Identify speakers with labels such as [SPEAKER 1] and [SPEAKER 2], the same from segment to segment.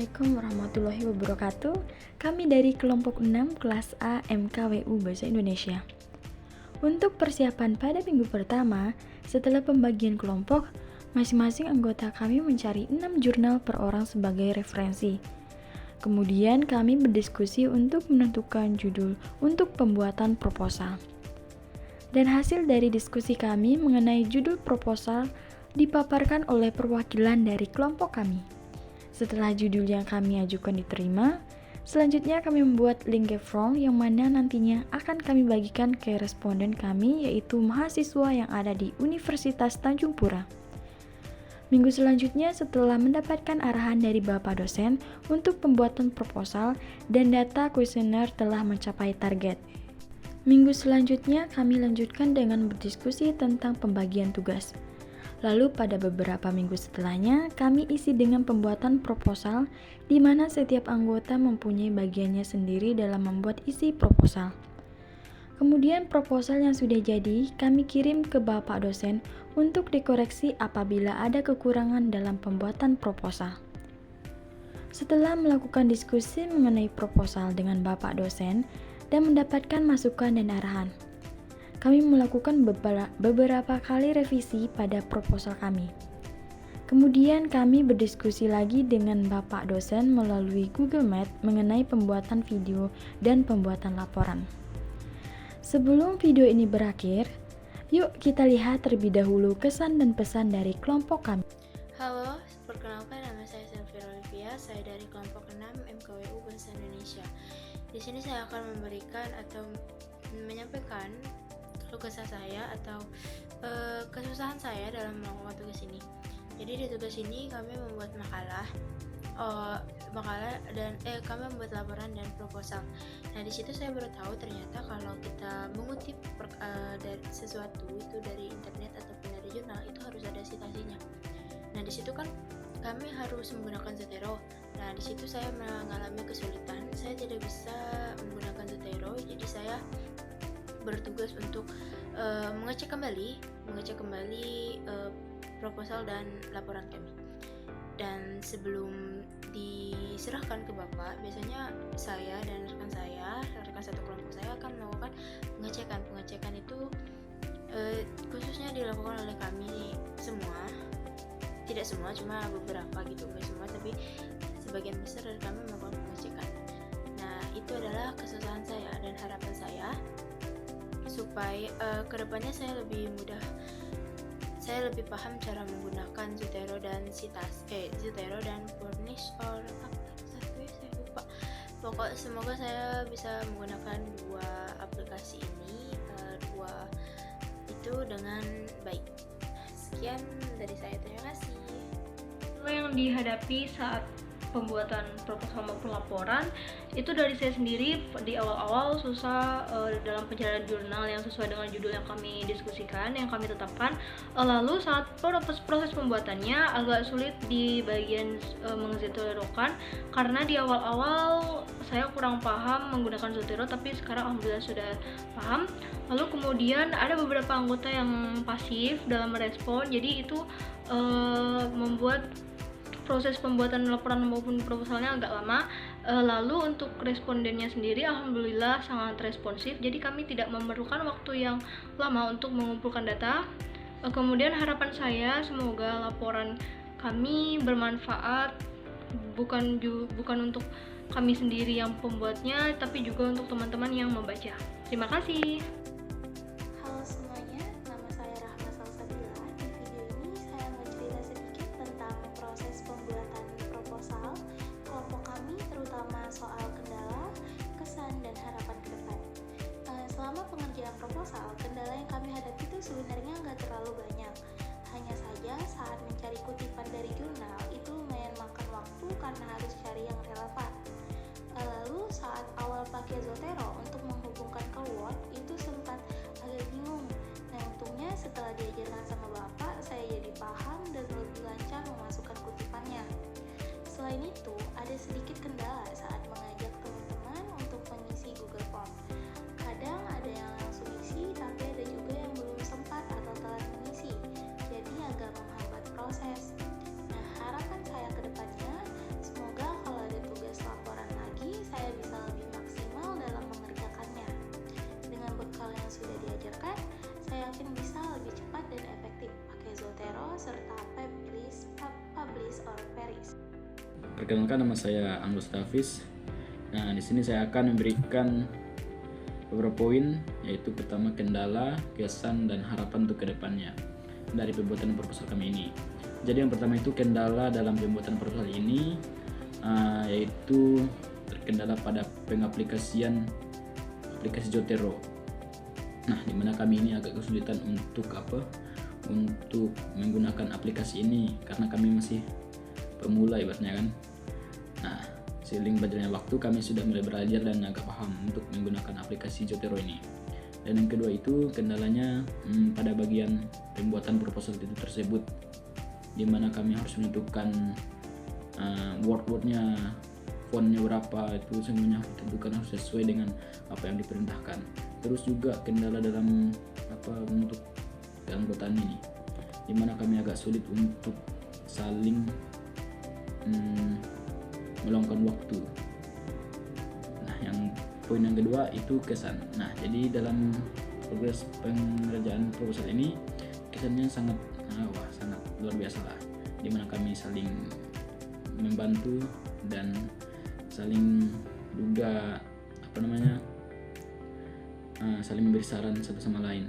[SPEAKER 1] Assalamualaikum warahmatullahi wabarakatuh. Kami dari kelompok 6 kelas A MKWU Bahasa Indonesia. Untuk persiapan pada minggu pertama, setelah pembagian kelompok, masing-masing anggota kami mencari 6 jurnal per orang sebagai referensi. Kemudian kami berdiskusi untuk menentukan judul untuk pembuatan proposal. Dan hasil dari diskusi kami mengenai judul proposal dipaparkan oleh perwakilan dari kelompok kami. Setelah judul yang kami ajukan diterima, selanjutnya kami membuat link form yang mana nantinya akan kami bagikan ke responden kami, yaitu mahasiswa yang ada di Universitas Tanjung Pura. Minggu selanjutnya, setelah mendapatkan arahan dari Bapak dosen untuk pembuatan proposal dan data kuesioner telah mencapai target. Minggu selanjutnya kami lanjutkan dengan berdiskusi tentang pembagian tugas. Lalu pada beberapa minggu setelahnya, kami isi dengan pembuatan proposal di mana setiap anggota mempunyai bagiannya sendiri dalam membuat isi proposal. Kemudian proposal yang sudah jadi, kami kirim ke Bapak dosen untuk dikoreksi apabila ada kekurangan dalam pembuatan proposal. Setelah melakukan diskusi mengenai proposal dengan Bapak dosen dan mendapatkan masukan dan arahan, kami melakukan beberapa kali revisi pada proposal kami. Kemudian kami berdiskusi lagi dengan Bapak dosen melalui Google Meet mengenai pembuatan video dan pembuatan laporan. Sebelum video ini berakhir, yuk kita lihat terlebih dahulu kesan dan pesan dari kelompok kami.
[SPEAKER 2] Halo, perkenalkan nama saya Sylvia Olivia, saya dari kelompok 6 MKWU Bahasa Indonesia. Di sini saya akan memberikan atau menyampaikan keluh kesah saya atau kesusahan saya dalam melakukan tugas ini. Jadi di tugas ini kami membuat kami membuat laporan dan proposal. Nah di situ saya baru tahu ternyata kalau kita mengutip dari sesuatu itu dari internet ataupun dari jurnal itu harus ada citasinya. Nah di situ kan kami harus menggunakan Zotero. Nah di situ saya mengalami kesulitan. Saya tidak bisa menggunakan Zotero, jadi saya bertugas untuk mengecek kembali proposal dan laporan kami. Dan sebelum diserahkan ke Bapak, biasanya saya dan rekan satu kelompok saya akan melakukan pengecekan. Pengecekan itu khususnya dilakukan oleh kami semua, tidak semua, cuma beberapa gitu, nggak semua, tapi sebagian besar dari kami melakukan pengecekan. Nah itu adalah kesusahan saya dan harapan saya supaya kedepannya saya lebih paham cara menggunakan Zotero dan Zotero dan Furnish or saya lupa. Pokoknya semoga saya bisa menggunakan dua aplikasi ini dengan baik. Sekian dari saya, terima kasih.
[SPEAKER 3] Yang dihadapi saat pembuatan proposal maupun laporan itu dari saya sendiri di awal-awal susah dalam pencarian jurnal yang sesuai dengan judul yang kami diskusikan, yang kami tetapkan. Lalu saat proses pembuatannya agak sulit di bagian mengzetoerokan karena di awal-awal saya kurang paham menggunakan Zotero, tapi sekarang alhamdulillah sudah paham. Lalu kemudian ada beberapa anggota yang pasif dalam merespon, jadi itu membuat proses pembuatan laporan maupun proposalnya agak lama. Lalu untuk respondennya sendiri alhamdulillah sangat responsif, jadi kami tidak memerlukan waktu yang lama untuk mengumpulkan data. Kemudian harapan saya semoga laporan kami bermanfaat bukan untuk kami sendiri yang pembuatnya, tapi juga untuk teman-teman yang membaca. Terima kasih.
[SPEAKER 4] Halo semuanya, nama saya Rahma Salsabila. Di video ini saya mau cerita sedikit tentang proses pembuatan proposal kelompok kami, terutama soal kendala, kesan, dan harapan ke depan. Selama pengerjaan proposal, kendala yang kami hadapi itu sebenarnya nggak terlalu banyak. Hanya saja saat mencari kutipan dari jurnal itu lumayan makan waktu karena harus cari yang relevan. Lalu saat awal pakai Zotero untuk menghubungkan ke Word itu sempat agak bingung. Nah untungnya setelah diajarkan sama Bapak, saya jadi paham dan lebih lancar memasukkan kutipannya. Selain itu, ada sedikit kendala saat mengajak teman-teman untuk mengisi Google Form. Kadang ada yang langsung isi, tapi ada juga yang belum sempat atau telat mengisi, jadi agak menghambat proses. Nah harapan saya ke depannya, semoga kalau
[SPEAKER 5] Perkenalkan, nama saya Angus Davis. Nah, di sini saya akan memberikan beberapa poin, yaitu pertama kendala, kesan, dan harapan untuk kedepannya dari pembuatan proposal kami ini. Jadi yang pertama itu kendala dalam pembuatan proposal ini, yaitu terkendala pada pengaplikasian aplikasi Zotero. Nah, dimana kami ini agak kesulitan untuk menggunakan aplikasi ini karena kami masih pemula ibaratnya kan. Nah, seiring berjalannya waktu kami sudah mulai belajar dan agak paham untuk menggunakan aplikasi Zotero ini. Dan yang kedua itu kendalanya pada bagian pembuatan proposal itu tersebut, di mana kami harus menentukan word-wordnya, fontnya berapa, itu semuanya tentukan harus sesuai dengan apa yang diperintahkan. Terus juga kendala dalam untuk keanggotaan ini, di mana kami agak sulit untuk saling meluangkan waktu. Nah, yang poin yang kedua itu kesan. Nah, jadi dalam progres pengerjaan proposal ini kesannya sangat luar biasa lah, dimana kami saling membantu dan saling juga saling memberi saran satu sama lain.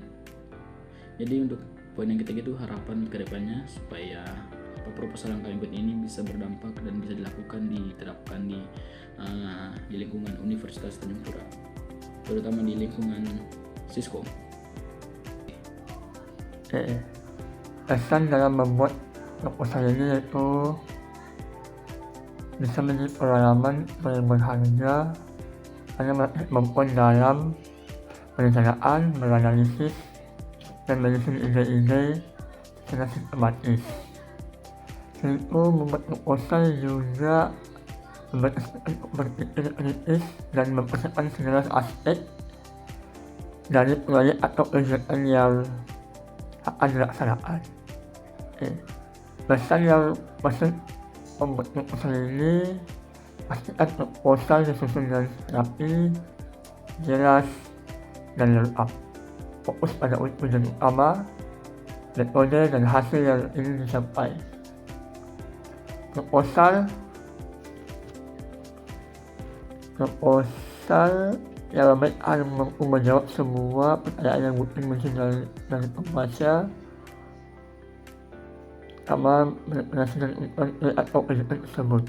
[SPEAKER 5] Jadi untuk poin yang ketiga itu harapan kedepannya supaya proposal yang kami buat ini bisa berdampak dan bisa diterapkan di lingkungan Universitas Tanjung Pura, terutama di lingkungan Siskom.
[SPEAKER 6] Pesan dalam membuat proposal ini yaitu bisa menjadi pengalaman paling berharga karena mampu dalam perencanaan, menganalisis, dan menyusun ide-ide secara sistematis. Selain itu, membuat proposal juga berpikir kritis dan mempersiapkan segala aspek dari proyek atau kegiatan yang akan dilaksanakan. Pesan yang maksud membuat proposal ini, pastikan proposal disusun dengan rapi, jelas, dan lengkap. Fokus pada tujuan utama, metode, dan hasil yang ingin dicapai. Proposal yang baik harus mampu menjawab semua pertanyaan yang mungkin muncul dari pembaca, sama menjelaskan atau kegiatan tersebut.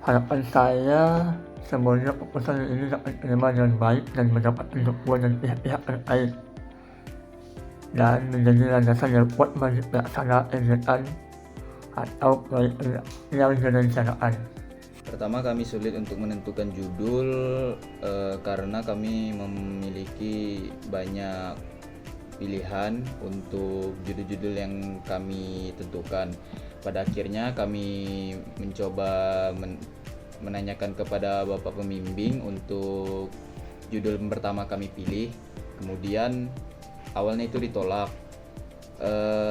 [SPEAKER 6] Harapan saya semoga proposal ini dapat diterima dengan baik dan mendapatkan dukungan dari pihak-pihak terkait dan menjadi landasan yang kuat bagi pelaksanaan kegiatan atau proyek yang direncanakan.
[SPEAKER 7] Pertama, kami sulit untuk menentukan judul karena kami memiliki banyak pilihan untuk judul-judul yang kami tentukan. Pada akhirnya kami mencoba menanyakan kepada Bapak Pembimbing untuk judul pertama kami pilih. Kemudian awalnya itu ditolak.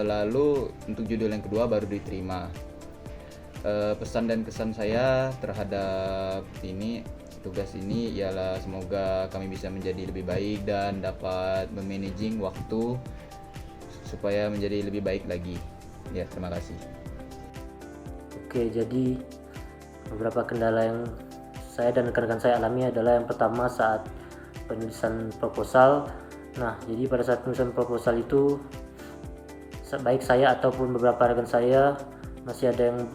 [SPEAKER 7] Lalu untuk judul yang kedua baru diterima. Pesan dan kesan saya terhadap tugas ini ialah semoga kami bisa menjadi lebih baik dan dapat memanaging waktu supaya menjadi lebih baik lagi. Ya, terima kasih.
[SPEAKER 8] Oke, jadi beberapa kendala yang saya dan rekan-rekan saya alami adalah yang pertama saat penulisan proposal. Nah, jadi pada saat penulisan proposal itu baik saya ataupun beberapa rekan saya masih ada yang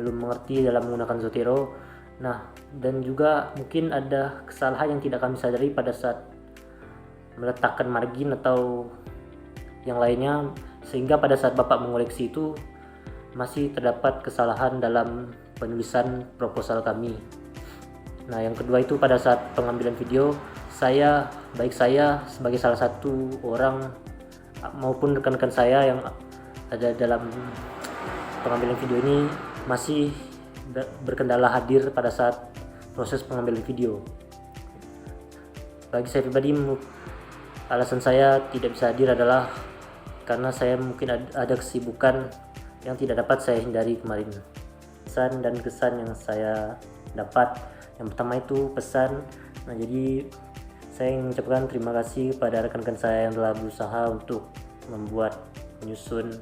[SPEAKER 8] belum mengerti dalam menggunakan Zotero. Nah, dan juga mungkin ada kesalahan yang tidak kami sadari pada saat meletakkan margin atau yang lainnya, sehingga pada saat Bapak mengoleksi itu masih terdapat kesalahan dalam penulisan proposal kami. Nah, yang kedua itu pada saat pengambilan video, saya sebagai salah satu orang maupun rekan-rekan saya yang ada dalam pengambilan video ini masih berkendala hadir pada saat proses pengambilan video. Bagi saya pribadi, alasan saya tidak bisa hadir adalah karena saya mungkin ada kesibukan yang tidak dapat saya hindari kemarin. Pesan dan kesan yang saya dapat, yang pertama itu pesan. Nah, jadi saya ingin mengucapkan terima kasih kepada rekan-rekan saya yang telah berusaha untuk membuat, menyusun,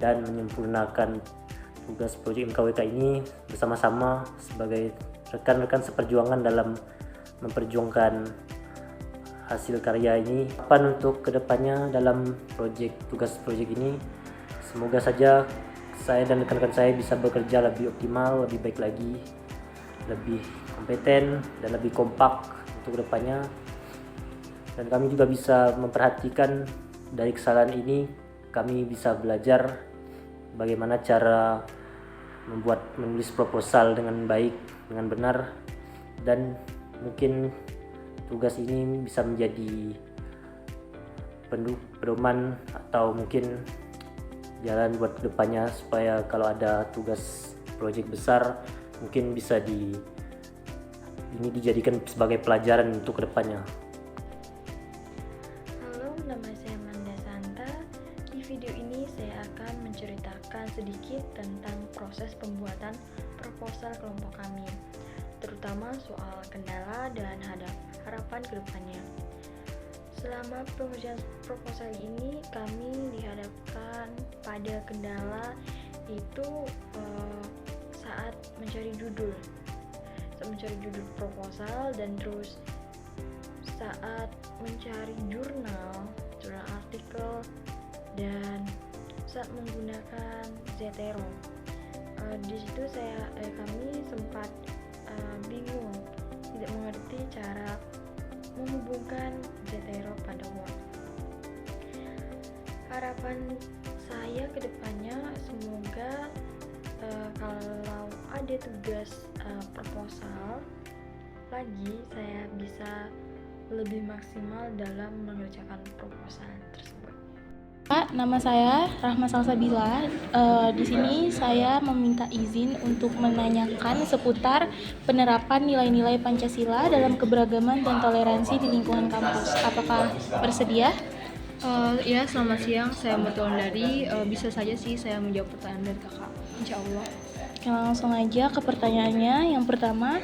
[SPEAKER 8] dan menyempurnakan tugas proyek MKWK ini bersama-sama sebagai rekan-rekan seperjuangan dalam memperjuangkan hasil karya ini. Harapan untuk kedepannya dalam tugas proyek ini, semoga saja saya dan rekan-rekan saya bisa bekerja lebih optimal, lebih baik lagi, lebih kompeten dan lebih kompak untuk kedepannya. Dan kami juga bisa memperhatikan dari kesalahan ini, kami bisa belajar bagaimana cara menulis proposal dengan baik, dengan benar, dan mungkin tugas ini bisa menjadi pedoman atau mungkin jalan buat kedepannya, supaya kalau ada tugas proyek besar mungkin bisa ini dijadikan sebagai pelajaran untuk kedepannya.
[SPEAKER 1] Halo, nama saya Manda Santa. Di video ini saya akan menceritakan sedikit tentang proses pembuatan proposal kelompok kami, terutama soal kendala dan harapan kedepannya. Selama pengerjaan proposal ini, kami dihadapkan pada kendala itu saat mencari judul proposal, dan terus saat mencari jurnal artikel, dan saat menggunakan Zotero. Di situ kami sempat bingung, tidak mengerti cara menghubungkan Zotero pada Word. Harapan saya ke depannya, semoga kalau ada tugas proposal lagi, saya bisa lebih maksimal dalam mengerjakan proposal tersebut.
[SPEAKER 9] Pak, nama saya Rahma Salsabila. Di sini saya meminta izin untuk menanyakan seputar penerapan nilai-nilai Pancasila dalam keberagaman dan toleransi di lingkungan kampus. Apakah bersedia?
[SPEAKER 3] Ya, selamat siang. Saya Murtuan dari. Bisa saja sih saya menjawab pertanyaan dari kakak. Insya Allah.
[SPEAKER 9] Oke, langsung aja ke pertanyaannya. Yang pertama,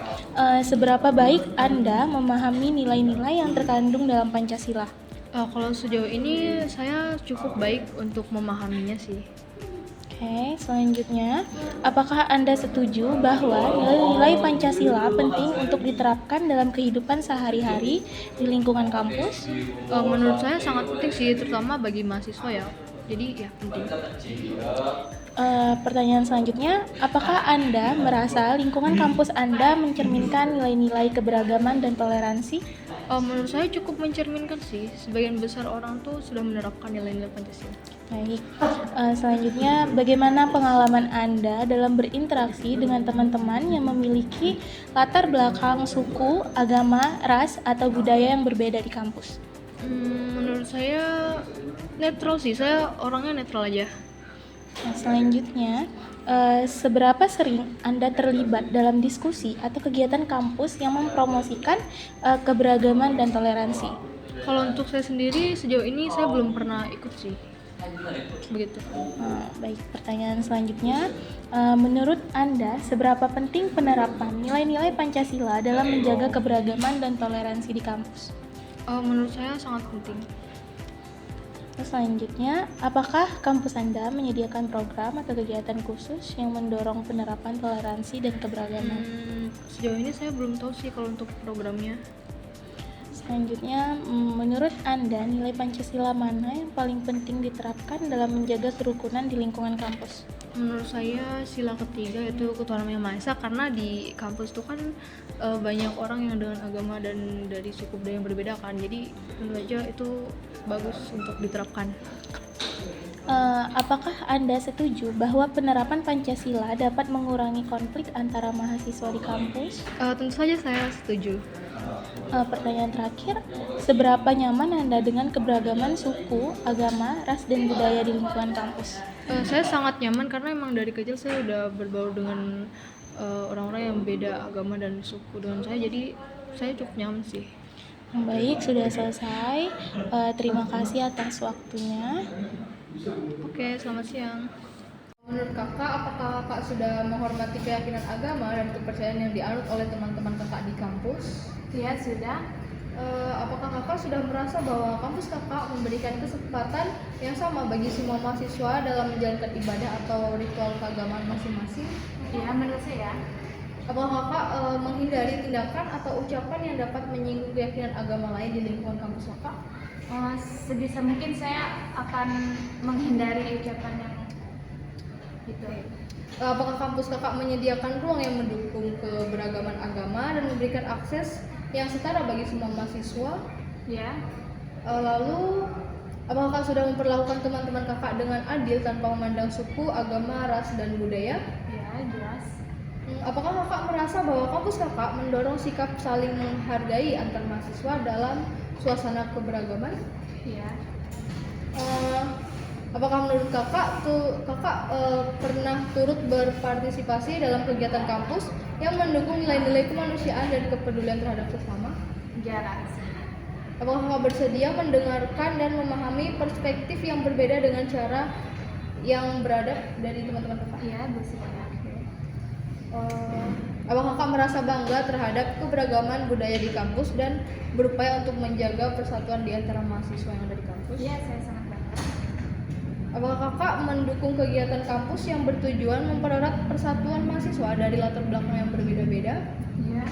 [SPEAKER 9] seberapa baik Anda memahami nilai-nilai yang terkandung dalam Pancasila?
[SPEAKER 3] Kalau sejauh ini saya cukup baik untuk memahaminya sih.
[SPEAKER 9] Oke, selanjutnya, apakah Anda setuju bahwa nilai-nilai Pancasila penting untuk diterapkan dalam kehidupan sehari-hari di lingkungan kampus?
[SPEAKER 3] Menurut saya sangat penting sih, terutama bagi mahasiswa ya. Jadi ya penting.
[SPEAKER 9] Pertanyaan selanjutnya, apakah Anda merasa lingkungan kampus Anda mencerminkan nilai-nilai keberagaman dan toleransi?
[SPEAKER 3] Menurut saya cukup mencerminkan sih. Sebagian besar orang tuh sudah menerapkan nilai-nilai Pancasila.
[SPEAKER 9] Baik, selanjutnya bagaimana pengalaman Anda dalam berinteraksi dengan teman-teman yang memiliki latar belakang suku, agama, ras, atau budaya yang berbeda di kampus?
[SPEAKER 3] Menurut saya netral sih, saya orangnya netral aja.
[SPEAKER 9] Nah, selanjutnya, seberapa sering Anda terlibat dalam diskusi atau kegiatan kampus yang mempromosikan keberagaman dan toleransi?
[SPEAKER 3] Kalau untuk saya sendiri, sejauh ini saya belum pernah ikut sih. Begitu.
[SPEAKER 9] Baik, pertanyaan selanjutnya, menurut Anda seberapa penting penerapan nilai-nilai Pancasila dalam menjaga keberagaman dan toleransi di kampus?
[SPEAKER 3] Menurut saya sangat penting.
[SPEAKER 9] Selanjutnya, apakah kampus Anda menyediakan program atau kegiatan khusus yang mendorong penerapan toleransi dan keberagaman?
[SPEAKER 3] Sejauh ini saya belum tahu sih kalau untuk programnya.
[SPEAKER 9] Selanjutnya, menurut Anda nilai Pancasila mana yang paling penting diterapkan dalam menjaga kerukunan di lingkungan kampus?
[SPEAKER 3] Menurut saya sila ketiga, yaitu ketuhanan yang Maha Esa, karena di kampus itu kan banyak orang yang dengan agama dan dari suku budaya yang berbeda kan, jadi tentu saja itu bagus untuk diterapkan.
[SPEAKER 9] Apakah Anda setuju bahwa penerapan Pancasila dapat mengurangi konflik antara mahasiswa di kampus?
[SPEAKER 3] Tentu saja saya setuju.
[SPEAKER 9] Pertanyaan terakhir, seberapa nyaman Anda dengan keberagaman suku, agama, ras, dan budaya di lingkungan kampus?
[SPEAKER 3] Saya sangat nyaman karena emang dari kecil saya udah berbaur dengan orang-orang yang beda agama dan suku dengan saya, jadi saya cukup nyaman sih.
[SPEAKER 9] Baik, sudah selesai. Terima kasih atas waktunya.
[SPEAKER 3] Oke, selamat siang. Menurut kakak, apakah kakak sudah menghormati keyakinan agama dan kepercayaan yang dianut oleh teman-teman kakak di kampus?
[SPEAKER 2] Ya, sudah.
[SPEAKER 10] Apakah kakak sudah merasa bahwa kampus kakak memberikan kesempatan yang sama bagi semua mahasiswa dalam menjalankan ibadah atau ritual keagamaan masing-masing?
[SPEAKER 11] Ya, menurut saya.
[SPEAKER 10] Apakah kakak menghindari tindakan atau ucapan yang dapat menyinggung keyakinan agama lain di lingkungan kampus kakak?
[SPEAKER 11] Sebisa mungkin saya akan menghindari ucapan yang gitu.
[SPEAKER 10] Apakah kampus kakak menyediakan ruang yang mendukung keberagaman agama dan memberikan akses yang setara bagi semua mahasiswa?
[SPEAKER 11] Ya.
[SPEAKER 10] Lalu, apakah kakak sudah memperlakukan teman-teman kakak dengan adil tanpa memandang suku, agama, ras, dan budaya?
[SPEAKER 11] Ya, jelas.
[SPEAKER 10] Apakah kakak merasa bahwa kampus kakak mendorong sikap saling menghargai antar mahasiswa dalam suasana keberagaman?
[SPEAKER 11] Ya.
[SPEAKER 10] Apakah menurut kakak pernah turut berpartisipasi dalam kegiatan kampus yang mendukung nilai-nilai kemanusiaan dan kepedulian terhadap sesama?
[SPEAKER 11] Jarang.
[SPEAKER 10] Apakah kakak bersedia mendengarkan dan memahami perspektif yang berbeda dengan cara yang beradab dari teman-teman kakak?
[SPEAKER 11] Iya, bersedia.
[SPEAKER 10] Apakah kakak merasa bangga terhadap keberagaman budaya di kampus dan berupaya untuk menjaga persatuan di antara mahasiswa yang ada di kampus?
[SPEAKER 11] Iya, saya sangat bangga.
[SPEAKER 10] Apakah kakak mendukung kegiatan kampus yang bertujuan mempererat persatuan mahasiswa dari latar belakang yang berbeda-beda?
[SPEAKER 11] Iya.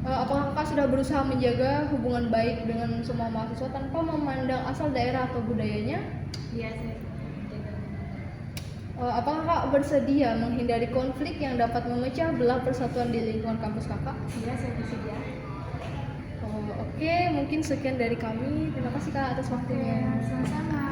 [SPEAKER 10] Apakah kakak sudah berusaha menjaga hubungan baik dengan semua mahasiswa tanpa memandang asal daerah atau budayanya?
[SPEAKER 11] Iya, saya jaga.
[SPEAKER 10] Apakah kakak bersedia menghindari konflik yang dapat memecah belah persatuan di lingkungan kampus kakak?
[SPEAKER 11] Iya, saya bersedia.
[SPEAKER 10] Oke, mungkin sekian dari kami. Terima kasih kak atas waktunya.
[SPEAKER 11] Sama-sama.